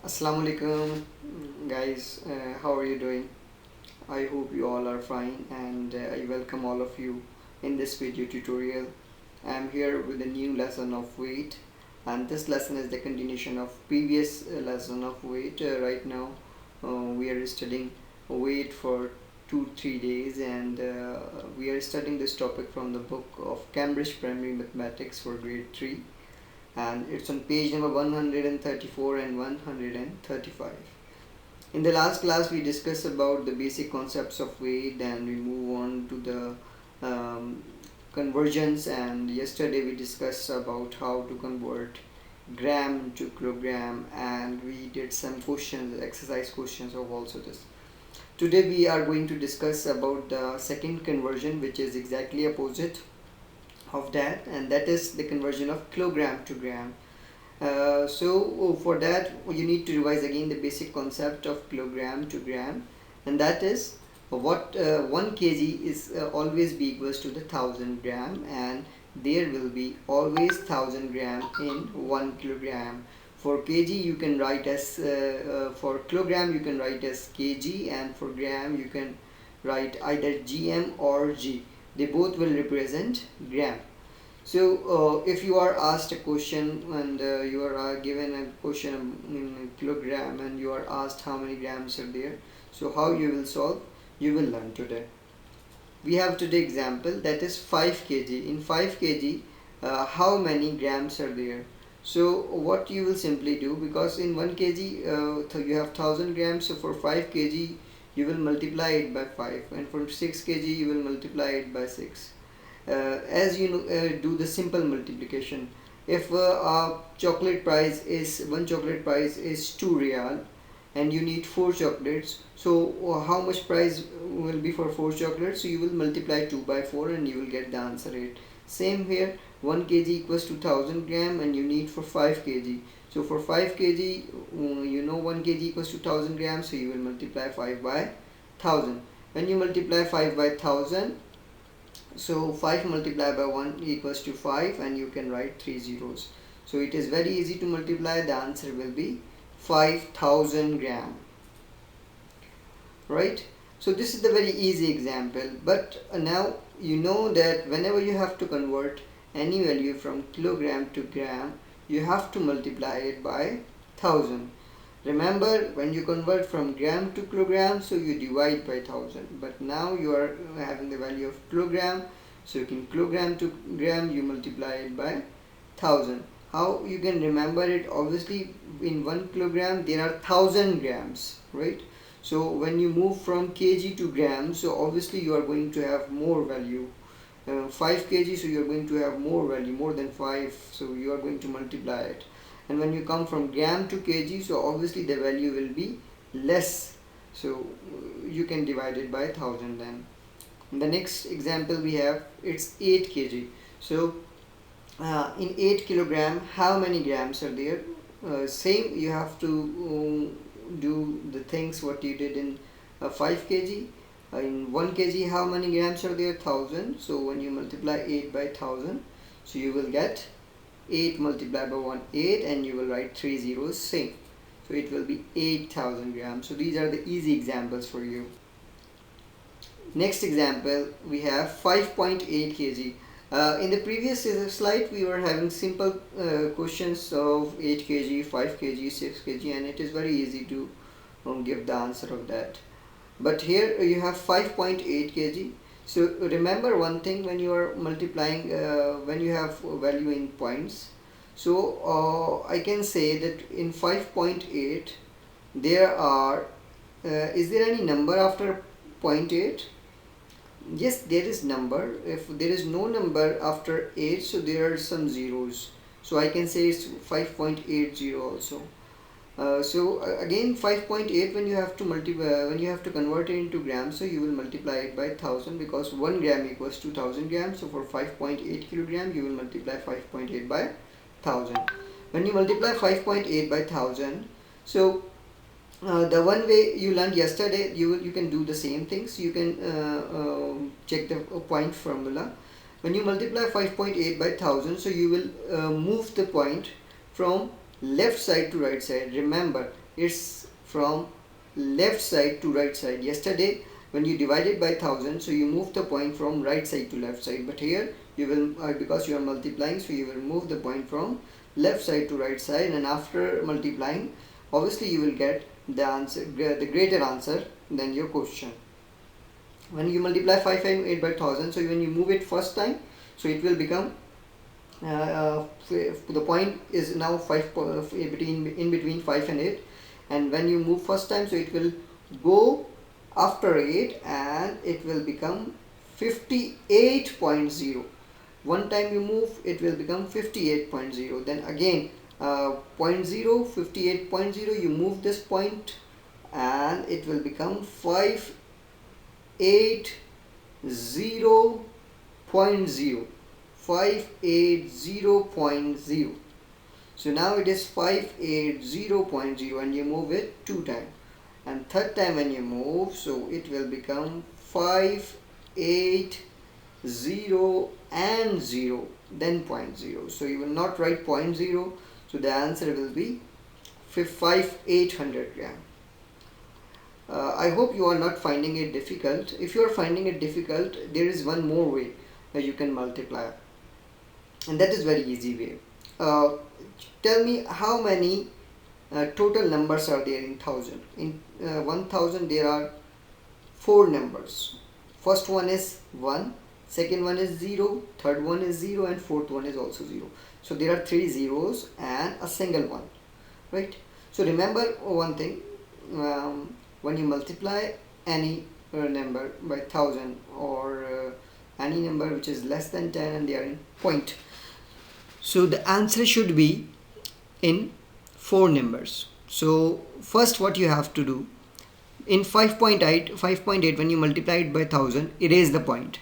Assalamu alaikum guys, how are you doing? I hope you all are fine and I welcome all of you in this video tutorial. I am here with a new lesson of weight, and this lesson is the continuation of previous lesson of weight. Right now we are studying weight for 2-3 days, and we are studying this topic from the book of Cambridge Primary Mathematics for grade 3, and it's on page number 134 and 135. In the last class we discussed about the basic concepts of weight, and we move on to the conversions, and yesterday we discussed about how to convert gram to kilogram, and we did some questions, exercise questions of also this. Today we are going to discuss about the second conversion, which is exactly opposite of that, and that is the conversion of kilogram to gram. So for that you need to revise again the basic concept of kilogram to gram, and that is what 1 kg is always be equals to the 1000 gram, and there will be always 1000 gram in 1 kilogram. For kg you can write as for kilogram you can write as kg, and for gram you can write either gm or g. They both will represent gram. So if you are asked a question, and you are given a question in kilogram, and you are asked how many grams are there, so how you will solve, you will learn today. We have today example, that is 5 kg. In 5 kg how many grams are there? So what you will simply do, because in 1 kg you have 1000 grams, so for 5 kg you will multiply it by 5, and for 6 kg you will multiply it by 6. As you know, do the simple multiplication. If a chocolate price is one chocolate price is 2 real, and you need 4 chocolates, so how much price will be for 4 chocolates? So you will multiply 2 by 4 and you will get the answer 8. Same here, 1 kg equals to 1000 gram, and you need for 5 kg. So for 5 kg, you know 1 kg equals to 1000 grams, so you will multiply 5 by 1000. When you multiply 5 by 1000, so 5 multiplied by 1 equals to 5, and you can write 3 zeros. So it is very easy to multiply. The answer will be 5000 gram, right? So this is the very easy example, but now you know that whenever you have to convert any value from kilogram to gram, you have to multiply it by 1000. Remember, when you convert from gram to kilogram, so you divide by 1000, but now you are having the value of kilogram, so you can kilogram to gram, you multiply it by 1000. How you can remember it? Obviously in 1 kilogram there are 1000 grams, right? So when you move from kg to gram, so obviously you are going to have more value. 5 kg, so you are going to have more value, more than 5, so you are going to multiply it. And when you come from gram to kg, so obviously the value will be less, so you can divide it by 1000. Then the next example we have, it's 8 kg. So in 8 kilogram how many grams are there? Same, you have to do the things what you did in 5 kg. In 1 kg how many grams are there? 1000. So when you multiply 8 by 1000, so you will get 8 multiplied by 1, 8, and you will write 3 zeros, same. So it will be 8000 grams. So these are the easy examples for you. Next example we have 5.8 kg. In the previous slide we were having simple questions of 8 kg, 5 kg, 6 kg, and it is very easy to give the answer of that. But here you have 5.8 kg. So remember one thing, when you are multiplying, when you have value in points, so I can say that in 5.8 there are is there any number after 0.8? Yes, there is number. If there is no number after 8, so there are some zeros, so I can say it's 5.80 also. Again 5.8, when you have to when you have to convert it into grams, so you will multiply it by 1000, because 1 gram equals to 1000 grams. So for 5.8 kilogram you will multiply 5.8 by 1000. When you multiply 5.8 by 1000, so the one way you learned yesterday, you can do the same things. You can check the point formula. When you multiply 5.8 by 1000, so you will move the point from left side to right side. Remember, it's from left side to right side. Yesterday when you divided by 1000, so you move the point from right side to left side, but here you will because you are multiplying, so you will move the point from left side to right side, and after multiplying obviously you will get the answer, the greater answer than your question. When you multiply 558 by 1000, so when you move it first time, so it will become the point is now 5 in between 5 and 8, and when you move first time, so it will go after 8 and it will become 58.0. one time you move, it will become 58.0. then again 0.0, 58.0, you move this point and it will become 580.0, 580.0. so now it is 580.0, and you move it 2 times, and third time when you move, so it will become 580 and 0, then 0.0. so you will not write 0.0, so the answer will be 5800 gram. I hope you are not finding it difficult. If you are finding it difficult, there is one more way that you can multiply, and that is very easy way. Tell me how many total numbers are there in 1000. In 1000 there are 4 numbers. First one is 1, second one is 0, third one is 0, and fourth one is also 0. so there are 3 zeros and a single one, right? So remember one thing, when you multiply any number by 1000, or any number which is less than 10 and they are in point, so the answer should be in 4 numbers. So first what you have to do, in 5.8, when you multiply it by 1000, erase the point.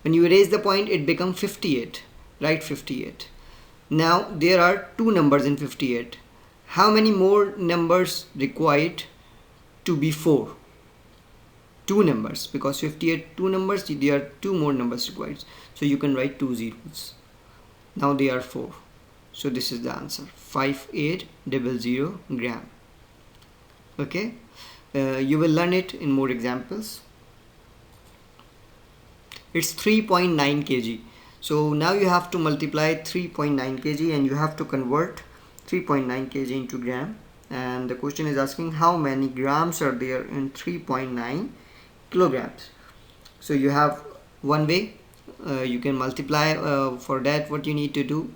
When you erase the point, it becomes 58, right? 58. Now there are 2 numbers in 58. How many more numbers required to be 4? 2 numbers, because 58 2 numbers, there are 2 more numbers required, so you can write 2 zeros. Now they are 4, so this is the answer, 5800 gram. Okay, you will learn it in more examples. It's 3.9 kg. So now you have to multiply 3.9 kg and you have to convert 3.9 kg into gram, and the question is asking how many grams are there in 3.9 kilograms. So you have one way, you can multiply. For that, what you need to do,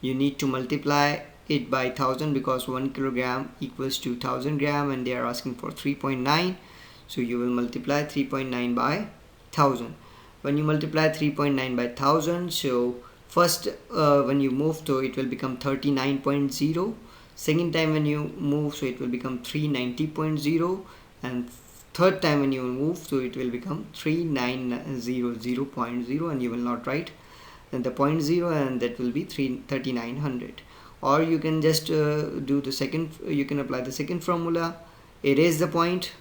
you need to multiply it by 1000, because 1 kilogram equals to 1000 gram, and they are asking for 3.9. so you will multiply 3.9 by 1000. When you multiply 3.9 by 1000, so first when you move to it will become 39.0. second time when you move, so it will become 390.0, and third time when you move, so it will become 3900.0, and you will not write the 0.0, and that will be 3900. Or you can just do the second, you can apply the second formula, erase the point,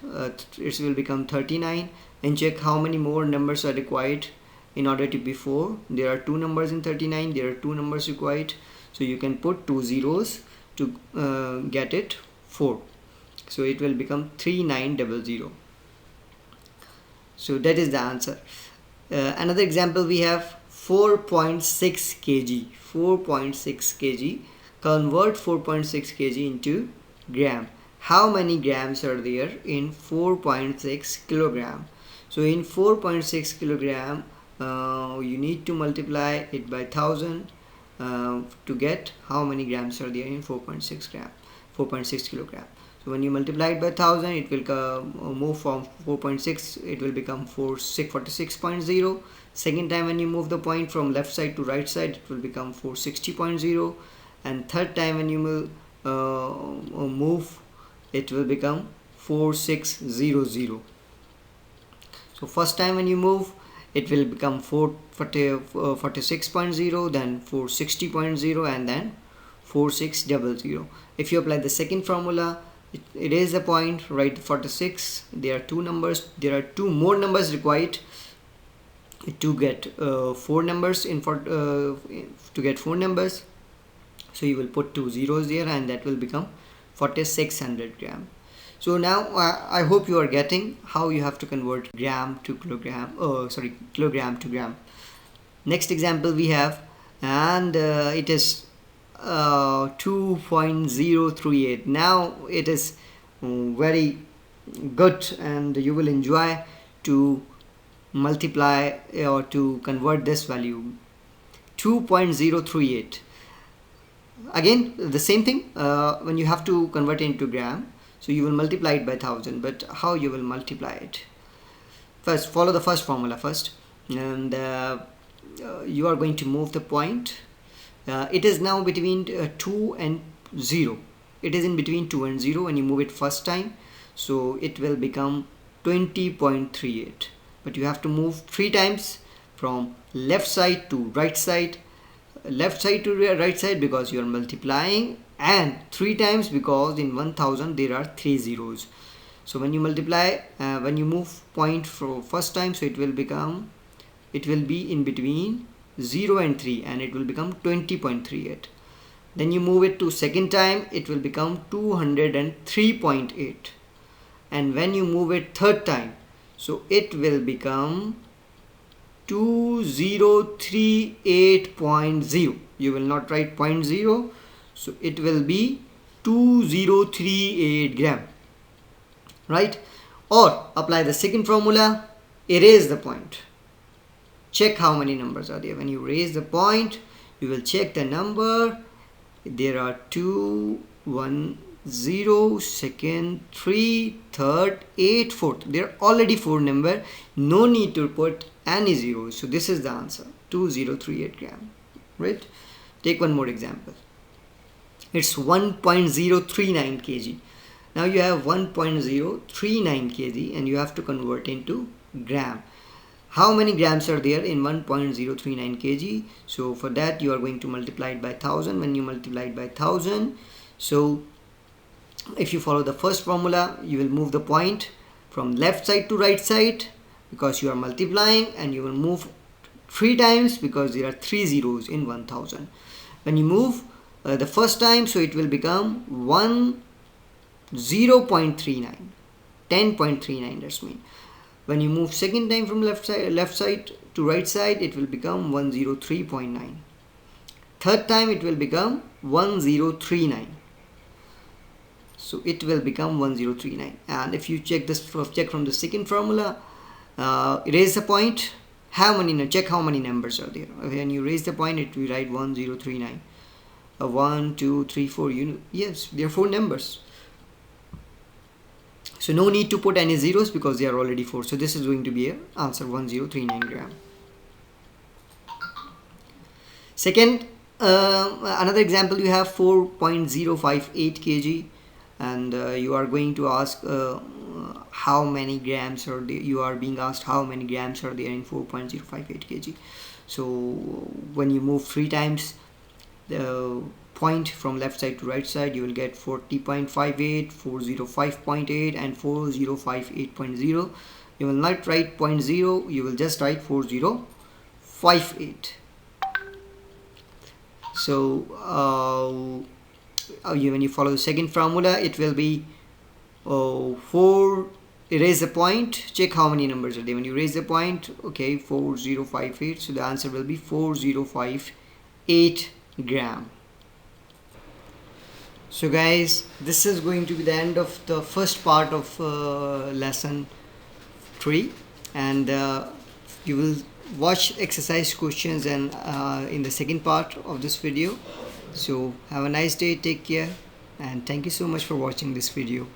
it will become 39, and check how many more numbers are required in order to be 4. There are 2 numbers in 39, there are 2 numbers required, so you can put 2 zeros to get it 4, so it will become 3900. so that is the answer. Another example we have 4.6 kg. 4.6 kg, convert 4.6 kg into gram. How many grams are there in 4.6 kilogram? So in 4.6 kilogram, you need to multiply it by 1000 to get how many grams are there in 4.6 kilogram. So when you multiply it by 1000, it will move from 4.6, it will become 46.0. Second time when you move the point from left side to right side, it will become 460.0, and third time when you will move, it will become 4600. so first time when you move, it will become 46.0, then 460.0, and then 4600. If you apply the second formula, erase the point, write 46. There are 2 numbers, there are 2 more numbers required to get 4 numbers to get 4 numbers, so you will put 2 zeros there, and that will become 4600 gram. So now I hope you are getting how you have to convert gram to kilogram, kilogram to gram. Next example we have, and it is 2.038. Now it is very good, and you will enjoy to multiply or to convert this value. 2.038. Again the same thing, when you have to convert it into gram, so you will multiply it by 1000. But how you will multiply it? First, follow the first formula first, and you are going to move the point. It is now between 2 and 0. It is in between 2 and 0 when you move it first time, so it will become 20.38. But you have to move 3 times from left side to right side, left side to right side because you are multiplying, and 3 times because in 1000 there are 3 zeros. So when you multiply, when you move point for first time, so it will be in between 0 and 3, and it will become 20.38. Then you move it to second time, it will become 203.8. and when you move it third time, so it will become 2038.0. you will not write 0.0, so it will be 2038 gram, right? Or apply the second formula, erase the point, check how many numbers are there. When you raise the point, you will check the number. There are 2, 1, 0, second, 3, third, 8, fourth. There are already 4 number, no need to put any zeros. So this is the answer, 2038 gram, right? Take one more example. It's 1.039 kg. Now you have 1.039 kg and you have to convert into gram. How many grams are there in 1.039 kg? So for that you are going to multiply it by 1000. When you multiply it by 1000, so if you follow the first formula, you will move the point from left side to right side because you are multiplying, and you will move 3 times because there are 3 zeros in 1000. When you move the first time, so it will become 0.39, 10.39, that's mean. When you move second time from left side to right side, it will become 103.9. Third time it will become 1039. So it will become 1039. And if you check from the second formula, erase the point. Check how many numbers are there. When you raise the point, it will write 1039. 1, 2, 3, 4. Yes, there are 4 numbers. So no need to put any zeros because they are already 4. So this is going to be a answer, 1039 gram. Second, another example, you have 4.058 kg, and you are going to ask how many grams are there. You are being asked how many grams are there in 4.058 kg. So when you move 3 times the point from left side to right side, you will get 40.58, 405.8 and 4058.0. You will not write 0.0, you will just write 4058. So when you follow the second formula, it will be 4, erase the point, check how many numbers are there. When you raise the point, okay, 4058, so the answer will be 4058 gram. So guys, this is going to be the end of the first part of lesson 3, and you will watch exercise questions and in the second part of this video. So have a nice day, take care, and thank you so much for watching this video.